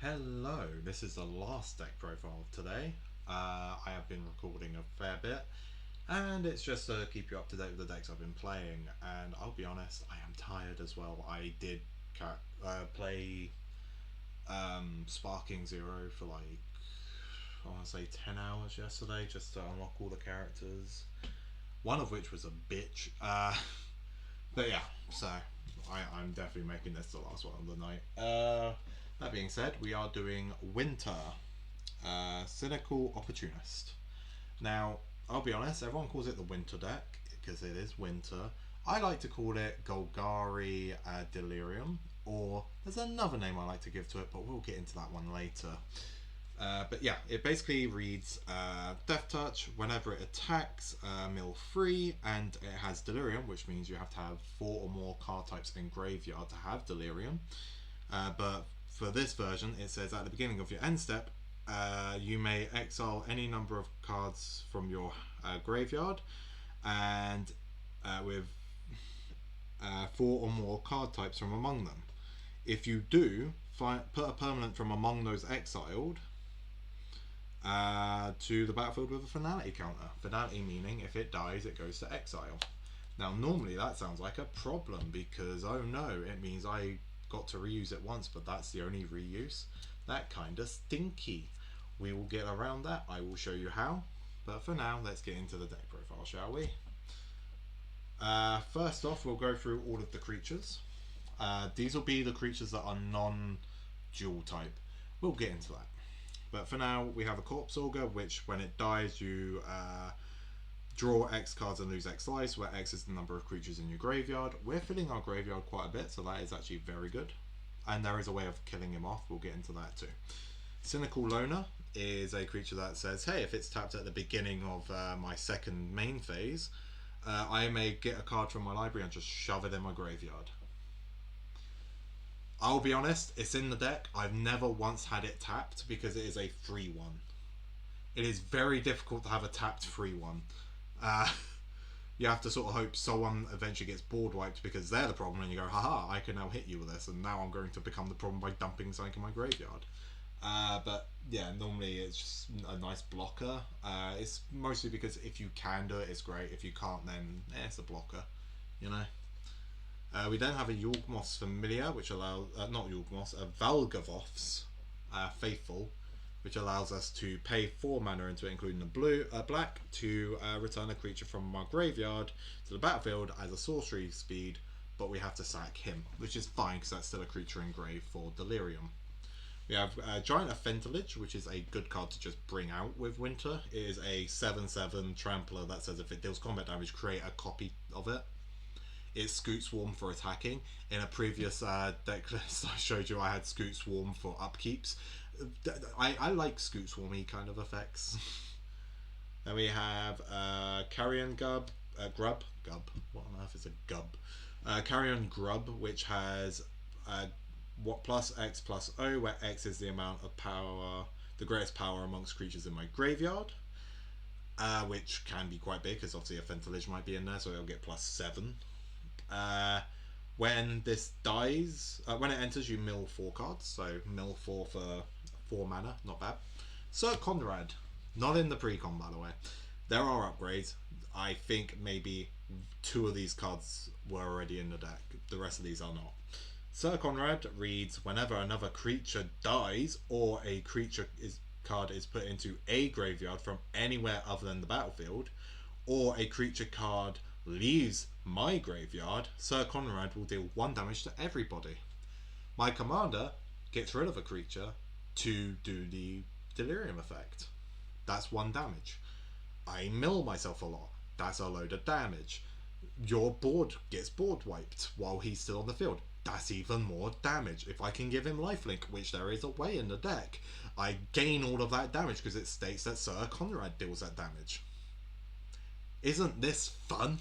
Hello, this is the last deck profile of today. I have been recording a fair bit, and it's just to keep you up to date with the decks I've been playing. And I'll be honest, I am tired as well. I did play Sparking Zero for like, I want to say 10 hours yesterday just to unlock all the characters. One of which was a bitch. But yeah, so I'm definitely making this the last one of the night. That being said, we are doing Winter, Cynical Opportunist. Now, I'll be honest, everyone calls it the Winter deck because it is winter. I like to call it Golgari Delirium, or there's another name I like to give to it, but we'll get into that one later. But yeah, it basically reads Death Touch. Whenever it attacks, mill 3, and it has Delirium, which means you have to have 4 or more card types in graveyard to have Delirium. But for this version, it says at the beginning of your end step, you may exile any number of cards from your graveyard, and with 4 or more card types from among them. If you do, put a permanent from among those exiled to the battlefield with a finality counter. Finality meaning if it dies, it goes to exile. Now, normally that sounds like a problem because, oh no, it means I got to reuse it once, but that's the only reuse. That kinda stinky. We will get around that. I will show you how. But for now, let's get into the deck profile, shall we? First off, we'll go through all of the creatures. These will be the creatures that are non-dual type. We'll get into that. But for now, we have a Corpse Augur, which when it dies, you draw X cards and lose X lives, where X is the number of creatures in your graveyard. We're filling our graveyard quite a bit, so that is actually very good. And there is a way of killing him off. We'll get into that too. Cynical Loner is a creature that says, hey, if it's tapped at the beginning of my second main phase, I may get a card from my library and just shove it in my graveyard. I'll be honest, it's in the deck. I've never once had it tapped because it is a free one. It is very difficult to have a tapped free one. You have to sort of hope someone eventually gets board wiped because they're the problem, and you go, haha, I can now hit you with this, and now I'm going to become the problem by dumping something in my graveyard. But yeah, normally it's just a nice blocker. It's mostly because if you can do it, it's great. If you can't, then it's a blocker, you know. We then have a Yawgmoth's Familiar, which allows, not Yawgmoth's, a Valgavoth's Faithful, which allows us to pay 4 mana into it, including a black, to return a creature from our graveyard to the battlefield as a sorcery speed, but we have to sack him, which is fine because that's still a creature in grave for Delirium. We have Giant Affentilage, which is a good card to just bring out with Winter. It is a 7/7 trampler that says if it deals combat damage, create a copy of it. It's Scoot Swarm for attacking. In a previous deck list I showed you, I had Scoot Swarm for upkeeps. I like Scoot Swarmy kind of effects. Then we have Carrion Grub. What on earth is a Gub? Carrion Grub, which has what plus X plus O, where X is the amount of power, the greatest power amongst creatures in my graveyard. Which can be quite big because obviously a Affentilage might be in there, so it'll get +7. When this dies, when it enters, you mill 4 cards, so mill 4 for 4 mana, not bad. Sir Conrad, not in the pre-con by the way. There are upgrades. I think maybe 2 of these cards were already in the deck, the rest of these are not. Sir Conrad reads, whenever another creature dies or a creature card is put into a graveyard from anywhere other than the battlefield, or a creature card leaves my graveyard, Sir Conrad will deal 1 damage to everybody. My commander gets rid of a creature to do the Delirium effect. That's 1 damage. I mill myself a lot. That's a load of damage. Your board gets board wiped while he's still on the field. That's even more damage. If I can give him lifelink, which there is a way in the deck, I gain all of that damage because it states that Sir Conrad deals that damage. Isn't this fun?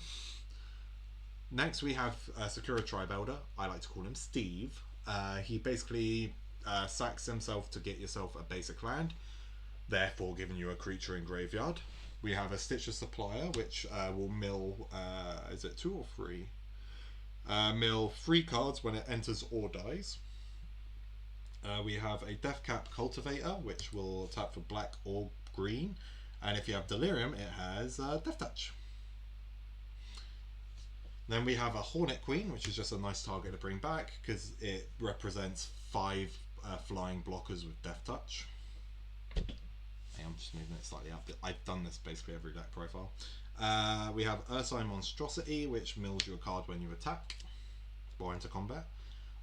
Next we have Sakura Tribe Elder. I like to call him Steve. He basically sacks himself to get yourself a basic land, therefore giving you a creature in graveyard. We have a Stitcher Supplier, which will mill, is it 2 or 3? Mill 3 cards when it enters or dies. We have a Death Cap Cultivator, which will tap for black or green, and if you have Delirium, it has Death Touch. Then we have a Hornet Queen, which is just a nice target to bring back because it represents 5 flying blockers with Death Touch. I'm just moving it slightly up. I've done this basically every deck profile. We have Ursine Monstrosity, which mills you a card when you attack or enter combat.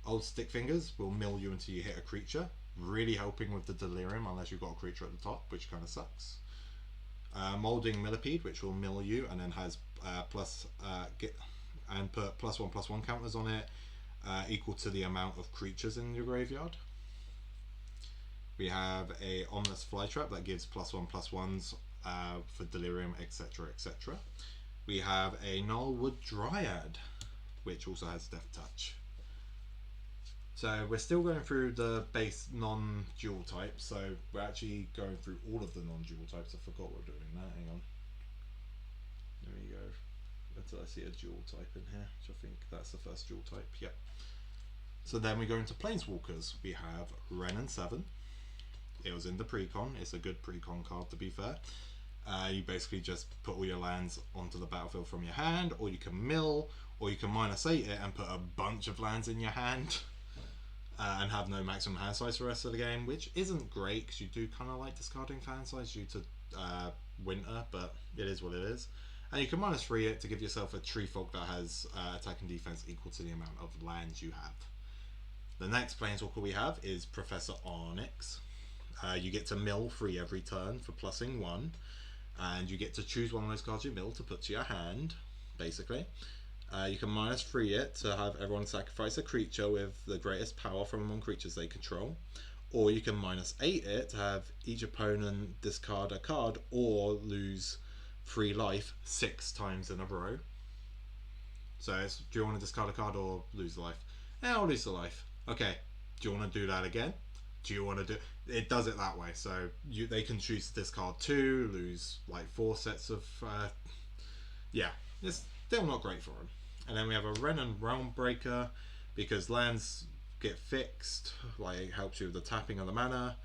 Old Stick Fingers will mill you until you hit a creature, really helping with the Delirium unless you've got a creature at the top, which kind of sucks. Molding Millipede, which will mill you and then has put +1/+1 counters on it, equal to the amount of creatures in your graveyard. We have a Ominous Flytrap that gives +1/+1s for Delirium, etc., etc. We have a Nullwood Dryad, which also has Death Touch. So we're still going through the base non-dual types, so we're actually going through all of the non-dual types. I forgot we're doing that, hang on. There we go. Until I see a dual type in here, which I think that's the first dual type, yep. So then we go into Planeswalkers. We have Wrenn and 7. It was in the pre-con. It's a good pre-con card, to be fair. You basically just put all your lands onto the battlefield from your hand, or you can mill, or you can -8 it and put a bunch of lands in your hand and have no maximum hand size for the rest of the game, which isn't great because you do kind of like discarding hand size due to winter, but it is what it is. And you can -3 it to give yourself a Tree Folk that has attack and defense equal to the amount of lands you have. The next Planeswalker we have is Professor Onyx. You get to mill 3 every turn for +1, and you get to choose one of those cards you mill to put to your hand, basically. You can -3 it to have everyone sacrifice a creature with the greatest power from among creatures they control, or you can -8 it to have each opponent discard a card or lose 3 life 6 times in a row. So it's, do you want to discard a card or lose life? I'll lose the life. Okay, do you want to do that again? Do you want to do it? Does it that way, so they can choose to discard 2, lose like 4 sets of yeah, it's still not great for them. And then we have a Wrenn and Realmbreaker, because lands get fixed, like it helps you with the tapping of the mana.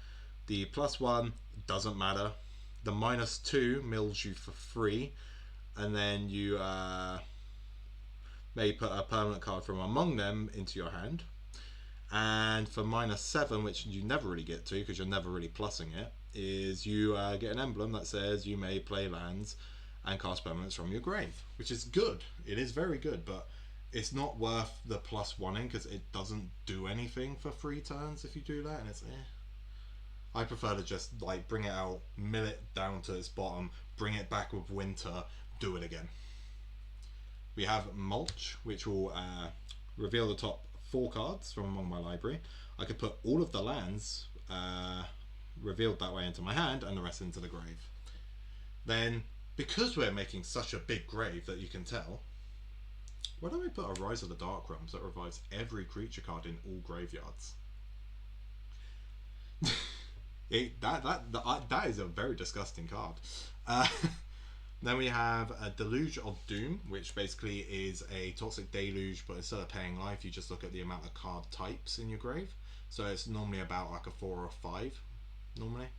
The +1 doesn't matter. The -2 mills you for free, and then you may put a permanent card from among them into your hand. And for -7, which you never really get to because you're never really plussing it, is you get an emblem that says you may play lands and cast permanents from your grave, which is good. It is very good, but it's not worth the +1ing because it doesn't do anything for 3 turns if you do that, and it's I prefer to just like bring it out, mill it down to its bottom, bring it back with winter, do it again. We have Mulch, which will reveal the top 4 cards from among my library. I could put all of the lands revealed that way into my hand and the rest into the grave. Then, because we're making such a big grave that you can tell, why don't we put a Rise of the Dark Realms that revives every creature card in all graveyards? That is a very disgusting card. Then we have a Deluge of Doom, which basically is a Toxic Deluge, but instead of paying life, you just look at the amount of card types in your grave. So it's normally about like a 4 or 5, normally.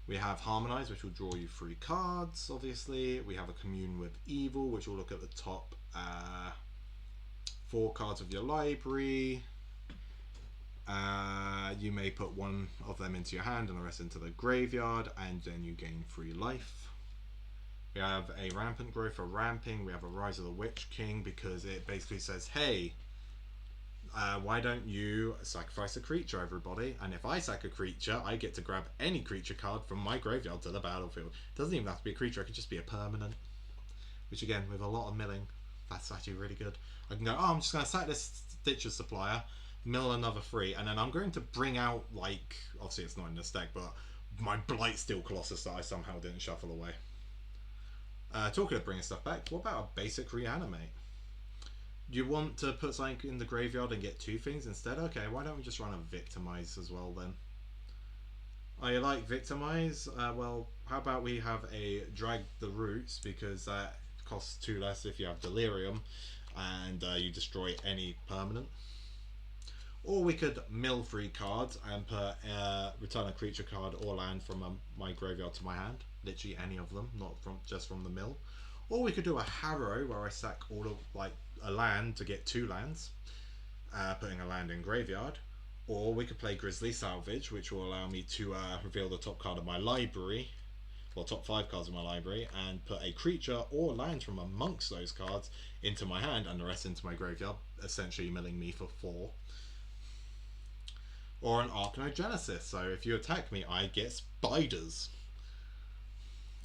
We have Harmonize, which will draw you 3 cards, obviously. We have a Commune with Evil, which will look at the top 4 cards of your library. You may put 1 of them into your hand and the rest into the graveyard, and then you gain 3 life. We have a Rampant Growth for ramping. We have a Rise of the Witch King because it basically says, hey, why don't you sacrifice a creature, everybody? And if I sack a creature, I get to grab any creature card from my graveyard to the battlefield. It doesn't even have to be a creature, it could just be a permanent. Which again, with a lot of milling, that's actually really good. I can go, oh, I'm just going to sack this Stitcher Supplier, mill another 3, and then I'm going to bring out, like, obviously it's not in this deck, but my Blightsteel Colossus that I somehow didn't shuffle away. Talking of bringing stuff back, what about a basic Reanimate? Do you want to put something in the graveyard and get 2 things instead? Okay, why don't we just run a Victimize as well then? Oh, you like Victimize? Well, how about we have a Drag the Roots, because that costs 2 less if you have Delirium, and you destroy any permanent. Or we could mill 3 cards and put return a creature card or land from my graveyard to my hand. Literally any of them, not from just from the mill. Or we could do a Harrow where I sack all of like a land to get 2 lands, putting a land in graveyard. Or we could play Grizzly Salvage, which will allow me to reveal the top card of my library, or top 5 cards of my library, and put a creature or land from amongst those cards into my hand and the rest into my graveyard, essentially milling me for 4. Or an Archanogenesis, so if you attack me, I get spiders.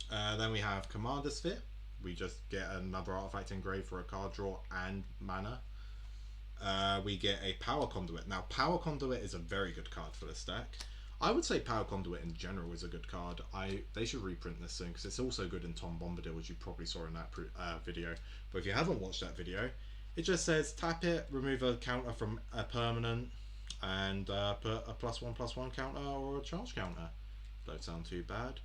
Then we have Commander Sphere. We just get another artifact engraved for a card draw and mana. We get a Power Conduit. Now, Power Conduit is a very good card for this deck. I would say Power Conduit in general is a good card. They should reprint this soon because it's also good in Tom Bombadil, which you probably saw in that video. But if you haven't watched that video, it just says tap it, remove a counter from a permanent, and put a +1/+1 counter or a charge counter. Don't sound too bad.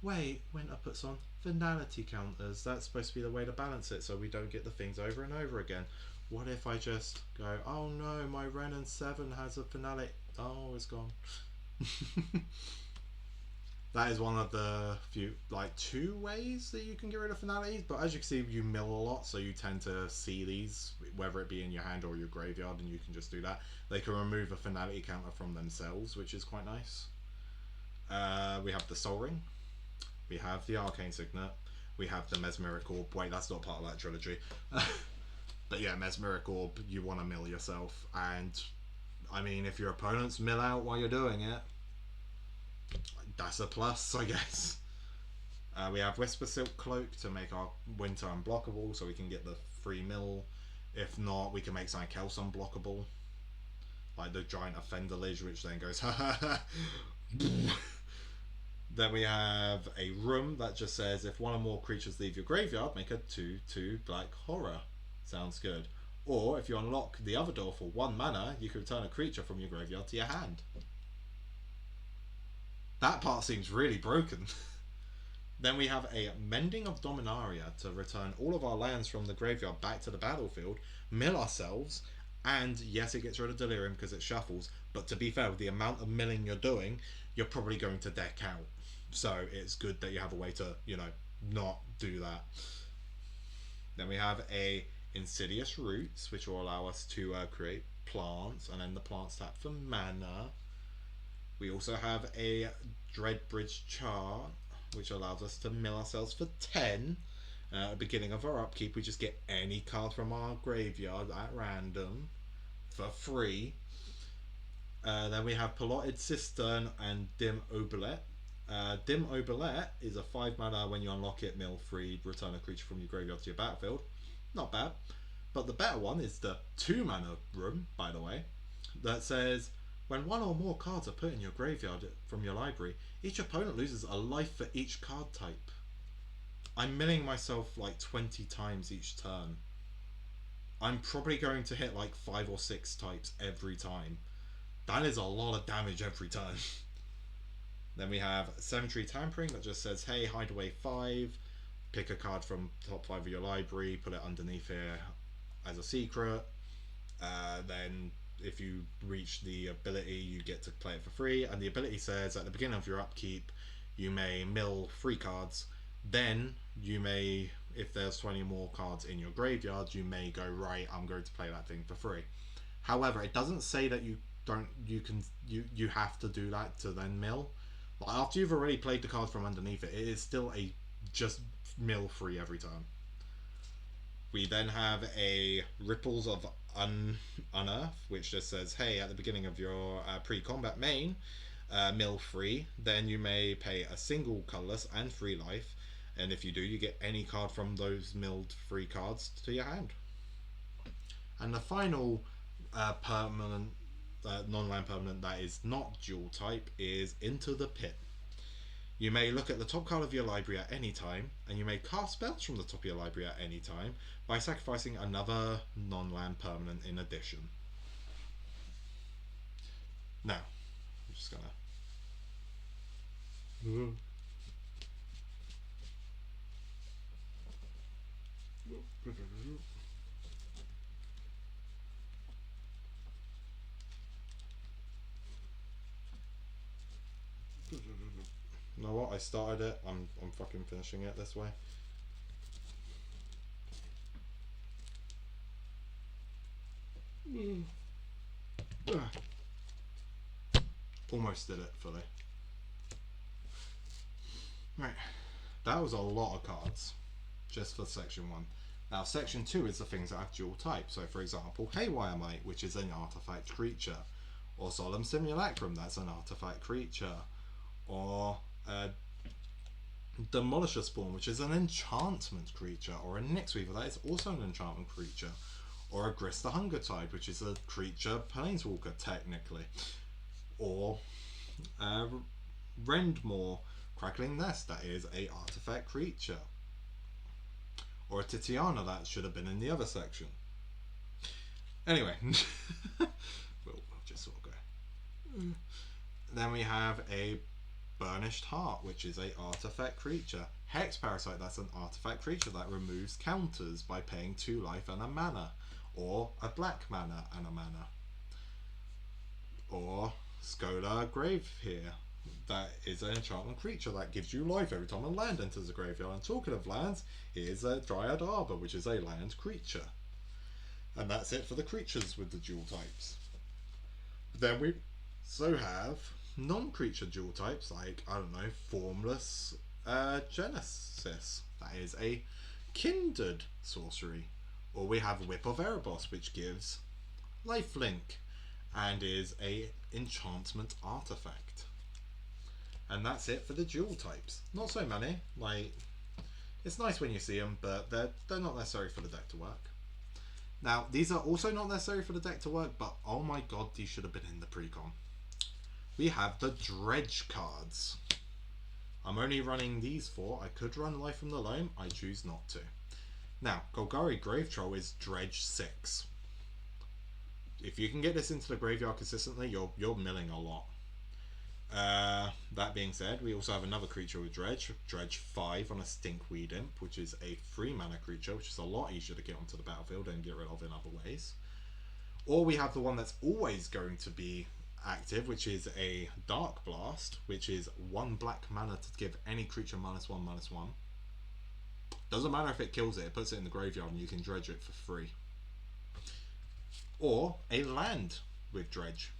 Wait, Winter puts on finality counters. That's supposed to be the way to balance it so we don't get the things over and over again. What if I just go, oh no, my Renin 7 has a finale. Oh, it's gone. That is one of the few, like 2 ways that you can get rid of finalities, but as you can see, you mill a lot, so you tend to see these, whether it be in your hand or your graveyard, and you can just do that. They can remove a finality counter from themselves, which is quite nice. We have the Sol Ring, we have the Arcane Signet, we have the Mesmeric Orb. Wait, that's not part of that trilogy. But yeah, Mesmeric Orb, you want to mill yourself, and I mean, if your opponents mill out while you're doing it, that's a plus, I guess. We have Whisper Silk Cloak to make our winter unblockable, so we can get the free mill. If not, we can make something else unblockable, like the Giant Offenderage, which then goes ha ha ha. Then we have a room that just says if one or more creatures leave your graveyard, make a 2/2 black horror. Sounds good. Or if you unlock the other door for 1 mana, you can return a creature from your graveyard to your hand. That part seems really broken. Then we have a Mending of Dominaria to return all of our lands from the graveyard back to the battlefield, mill ourselves, and yes, it gets rid of Delirium because it shuffles, but to be fair, with the amount of milling you're doing, you're probably going to deck out. So it's good that you have a way to, you know, not do that. Then we have a Insidious Roots, which will allow us to create plants, and then the plants tap for mana. We also have a Dreadbridge Chart, which allows us to mill ourselves for 10. At the beginning of our upkeep, we just get any card from our graveyard at random for free. Then we have Polluted Cistern and Dim Oubliette. Dim Oubliette is a 5 mana. When you unlock it, mill free, return a creature from your graveyard to your battlefield. Not bad. But the better one is the 2 mana room, by the way, that says when 1 or more cards are put in your graveyard from your library, each opponent loses a life for each card type. I'm milling myself like 20 times each turn. I'm probably going to hit like 5 or 6 types every time. That is a lot of damage every turn. Then we have Cemetery Tampering that just says, hey, hide away 5, pick a card from top 5 of your library, put it underneath here as a secret. Then if you reach the ability, you get to play it for free, and the ability says at the beginning of your upkeep you may mill 3 cards, then you may, if there's 20 more cards in your graveyard, you may go, right, I'm going to play that thing for free. However, it doesn't say that you have to do that to then mill. Like, after you've already played the card from underneath it, it is still a just mill free every time. We then have a Ripples of Unearth, which just says, hey, at the beginning of your pre-combat main, mill free, then you may pay a single colorless and 3 life, and if you do, you get any card from those milled free cards to your hand. And the final permanent, non-land permanent that is not dual type is Into the Pit. You may look at the top card of your library at any time, and you may cast spells from the top of your library at any time by sacrificing another non-land permanent in addition. Now, I'm just gonna... You know what? I started it. I'm fucking finishing it this way. Almost did it fully. Right. That was a lot of cards just for section 1. Now, section 2 is the things that have dual type. So, for example, Haywire Mite, which is an artifact creature, or Solemn Simulacrum, that's an artifact creature, or Demolisher Spawn, which is an enchantment creature, or a Nyxweaver, that is also an enchantment creature, or a Grist the Hunger Tide, which is a creature planeswalker, technically, or Rendmore Crackling Nest, that is a artifact creature, or a Titiana, that should have been in the other section. Anyway, we'll just sort of go. Then we have a Burnished Heart, which is a artifact creature. Hex Parasite, that's an artifact creature that removes counters by paying 2 life and a mana, or a black mana and a mana. Or Scholar Gravepeer, that is an enchantment creature that gives you life every time a land enters the graveyard. And talking of lands, here's a Dryad Arbor, which is a land creature. And that's it for the creatures with the dual types. Then we also have non-creature dual types, like, I don't know, Formless Genesis. That is a kindred sorcery. Or we have Whip of Erebos, which gives lifelink and is a enchantment artifact. And that's it for the dual types. Not so many. Like, it's nice when you see them, but they're not necessary for the deck to work. Now, these are also not necessary for the deck to work, but oh my god, these should have been in the pre-con. We have the Dredge cards. I'm only running these 4. I could run Life from the Loam. I choose not to. Now, Golgari Grave Troll is Dredge 6. If you can get this into the graveyard consistently, you're milling a lot. That being said, we also have another creature with Dredge 5 on a Stinkweed Imp, which is a 3 mana creature, which is a lot easier to get onto the battlefield and get rid of in other ways. Or we have the one that's always going to be active, which is a Dark Blast, which is 1 black mana to give any creature -1/-1. Doesn't matter if it kills it, it puts it in the graveyard and you can dredge it for free. Or a land with Dredge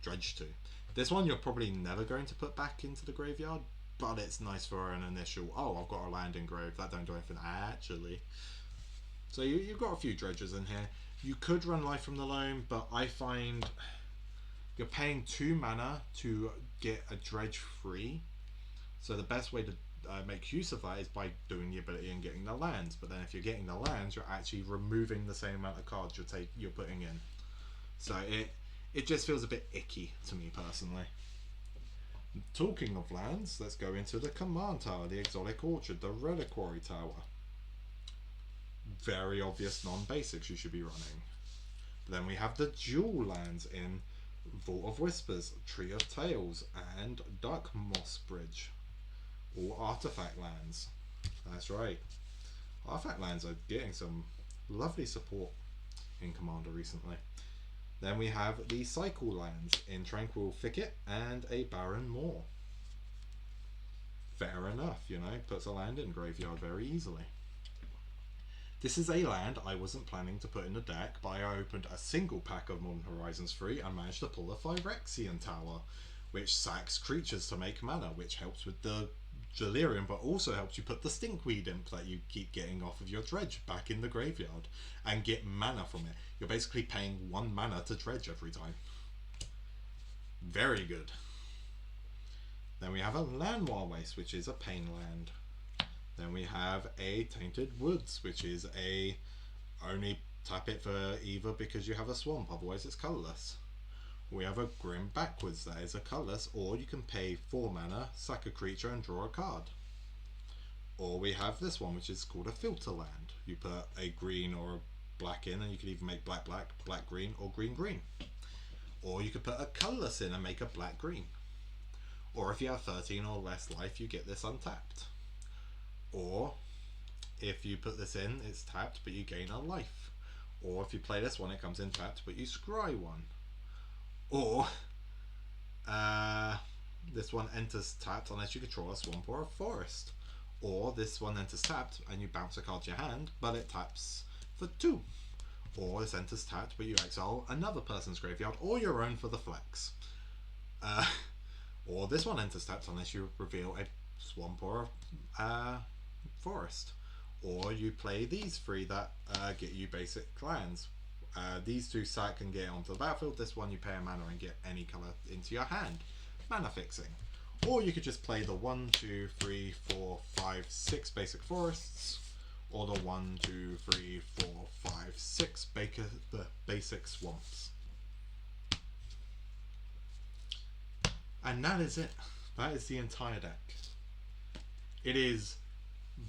2. This one you're probably never going to put back into the graveyard, but it's nice for an initial, oh, I've got a land in grave, that don't do anything actually. So you've got a few dredges in here. You could run Life from the Loam, but I find you're paying 2 mana to get a dredge free. So the best way to make use of that is by doing the ability and getting the lands. But then if you're getting the lands, you're actually removing the same amount of cards you're putting in. So it just feels a bit icky to me personally. Talking of lands, let's go into the Command Tower, the Exotic Orchard, the Reliquary Tower. Very obvious non-basics you should be running. But then we have the dual lands in Vault of Whispers, Tree of Tales, and Dark Moss Bridge. All artifact lands. That's right. Artifact lands are getting some lovely support in Commander recently. Then we have the Cycle lands in Tranquil Thicket and a Barren Moor. Fair enough, you know, puts a land in graveyard very easily. This is a land I wasn't planning to put in the deck, but I opened a single pack of Modern Horizons 3 and managed to pull a Phyrexian Tower, which sacks creatures to make mana, which helps with the delirium, but also helps you put the Stinkweed Imp that you keep getting off of your dredge back in the graveyard and get mana from it. You're basically paying 1 mana to dredge every time. Very good. Then we have a Lanoir Waste, which is a pain land. Then we have a Tainted Woods, which is a only tap it for either because you have a swamp, otherwise it's colourless. We have a Grim Backwards, that is a colourless, or you can pay 4 mana, sack a creature and draw a card. Or we have this one, which is called a Filter Land. You put a green or a black in and you can either make black black, black green, or green green. Or you could put a colourless in and make a black green. Or if you have 13 or less life, you get this untapped. Or if you put this in, it's tapped but you gain a life. Or if you play this one, it comes in tapped but you scry 1. Or this one enters tapped unless you control a swamp or a forest. Or this one enters tapped and you bounce a card to your hand, but it taps for 2. Or this enters tapped, but you exile another person's graveyard or your own for the flex. Or this one enters tapped unless you reveal a swamp or a forest. Or you play these 3 that get you basic lands. These 2 sack and get onto the battlefield. This one you pay a mana and get any colour into your hand. Mana fixing. Or you could just play the 1, 2, 3, 4, 5, 6 basic forests. Or the 1, 2, 3, 4, 5, 6 basic swamps. And that is it. That is the entire deck. It is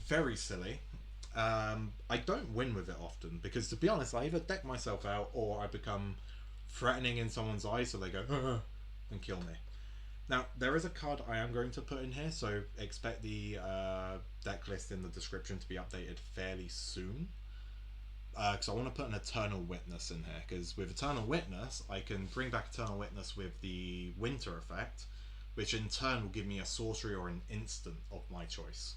very silly. I don't win with it often because, to be honest, I either deck myself out or I become threatening in someone's eyes so they go and kill me. Now, there is a card I am going to put in here, so expect the deck list in the description to be updated fairly soon. Because I want to put an Eternal Witness in here, because with Eternal Witness, I can bring back Eternal Witness with the Winter effect, which in turn will give me a sorcery or an instant of my choice.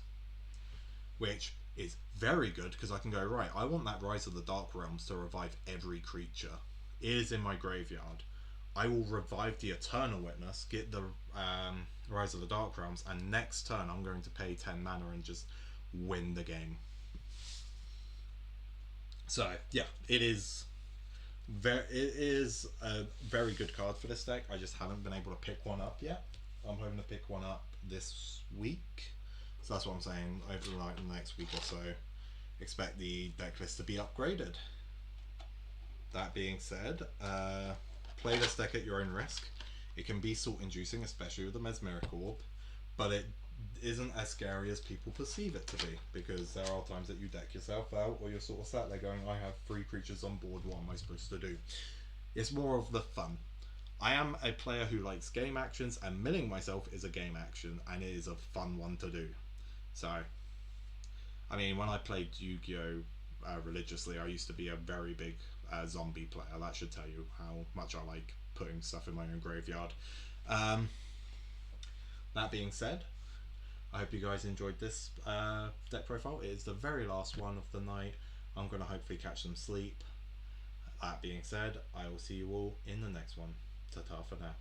Which is very good, because I can go, right, I want that Rise of the Dark Realms to revive every creature. It is in my graveyard. I will revive the Eternal Witness, get the Rise of the Dark Realms, and next turn I'm going to pay 10 mana and just win the game. So yeah, it is a very good card for this deck. I just haven't been able to pick one up yet. I'm hoping to pick one up this week. So that's what I'm saying. Over the next week or so, expect the deck list to be upgraded. That being said, play this deck at your own risk. It can be salt inducing, especially with the Mesmeric Orb, but it isn't as scary as people perceive it to be, because there are times that you deck yourself out or you're sort of sat there going, I have 3 creatures on board, what am I supposed to do? It's more of the fun. I am a player who likes game actions, and milling myself is a game action, and it is a fun one to do. So, I mean, when I played Yu-Gi-Oh! Religiously, I used to be a very big zombie player. That should tell you how much I like putting stuff in my own graveyard. That being said, I hope you guys enjoyed this deck profile. It is the very last one of the night. I'm going to hopefully catch some sleep. That being said, I will see you all in the next one. Ta-ta for now.